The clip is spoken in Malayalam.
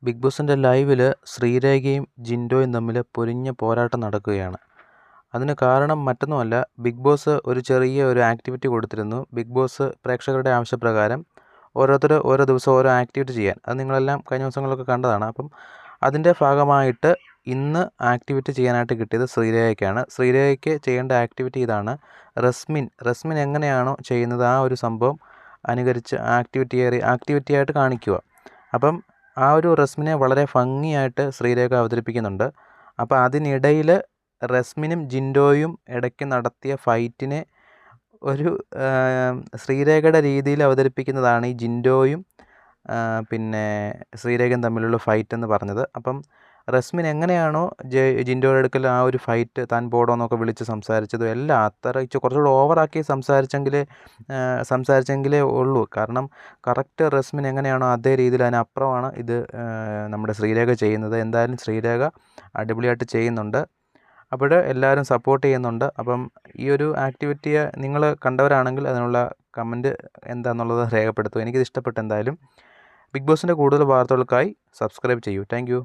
ബിഗ് ബോസിൻ്റെ ലൈവിൽ ശ്രീരേഖയും ജിൻഡോയും തമ്മിൽ പൊരിഞ്ഞ പോരാട്ടം നടക്കുകയാണ്. അതിന് കാരണം മറ്റൊന്നുമല്ല, ബിഗ് ബോസ് ഒരു ചെറിയ ആക്ടിവിറ്റി കൊടുത്തിരുന്നു. ബിഗ് ബോസ് പ്രേക്ഷകരുടെ ആവശ്യപ്രകാരം ഓരോരുത്തർ ഓരോ ദിവസം ഓരോ ആക്ടിവിറ്റി ചെയ്യാൻ, അത് നിങ്ങളെല്ലാം കഴിഞ്ഞ ദിവസങ്ങളൊക്കെ കണ്ടതാണ്. അപ്പം അതിൻ്റെ ഭാഗമായിട്ട് ഇന്ന് ആക്ടിവിറ്റി ചെയ്യാനായിട്ട് കിട്ടിയത് ശ്രീരേഖയ്ക്കാണ്. ശ്രീരേഖയ്ക്ക് ചെയ്യേണ്ട ആക്ടിവിറ്റി ഇതാണ്: റസ്മിൻ എങ്ങനെയാണോ ചെയ്യുന്നത് ആ ഒരു സംഭവം അനുകരിച്ച് ആക്ടിവിറ്റിയായിട്ട് കാണിക്കുക. അപ്പം ആ ഒരു റസ്മിനെ വളരെ ഭംഗിയായിട്ട് ശ്രീരേഖ അവതരിപ്പിക്കുന്നുണ്ട്. അപ്പോൾ അതിനിടയിൽ റസ്മിനും ജിൻഡോയും ഇടയ്ക്ക് നടത്തിയ ഫൈറ്റിനെ ഒരു ശ്രീരേഖയുടെ രീതിയിൽ അവതരിപ്പിക്കുന്നതാണ് ഈ ജിൻഡോയും പിന്നെ ശ്രീരേഖയും തമ്മിലുള്ള ഫൈറ്റ് എന്ന് പറഞ്ഞത്. അപ്പം റസ്മിൻ എങ്ങനെയാണോ ജിൻഡോയുടെ അടുക്കൽ ആ ഒരു ഫൈറ്റ് താൻ പോടോന്നൊക്കെ വിളിച്ച് സംസാരിച്ചതും എല്ലാം അത്ര കുറച്ചുകൂടെ ഓവറാക്കി സംസാരിച്ചെങ്കിലേ ഉള്ളൂ. കാരണം കറക്റ്റ് റസ്മിൻ എങ്ങനെയാണോ അതേ രീതിയിൽ അതിനപ്പുറമാണ് ഇത് നമ്മുടെ ശ്രീരേഖ ചെയ്യുന്നത്. എന്തായാലും ശ്രീരേഖ അടിപൊളിയായിട്ട് ചെയ്യുന്നുണ്ട്. അപ്പോൾ എല്ലാവരും സപ്പോർട്ട് ചെയ്യുന്നുണ്ട്. അപ്പം ഈ ഒരു ആക്ടിവിറ്റിയെ നിങ്ങൾ കണ്ടവരാണെങ്കിൽ അതിനുള്ള കമൻറ്റ് എന്താണെന്നുള്ളത് രേഖപ്പെടുത്തുക. എനിക്കിത് ഇഷ്ടപ്പെട്ടു. എന്തായാലും ബിഗ് ബോസിൻ്റെ കൂടുതൽ വാർത്തകൾക്കായി സബ്സ്ക്രൈബ് ചെയ്യൂ. താങ്ക്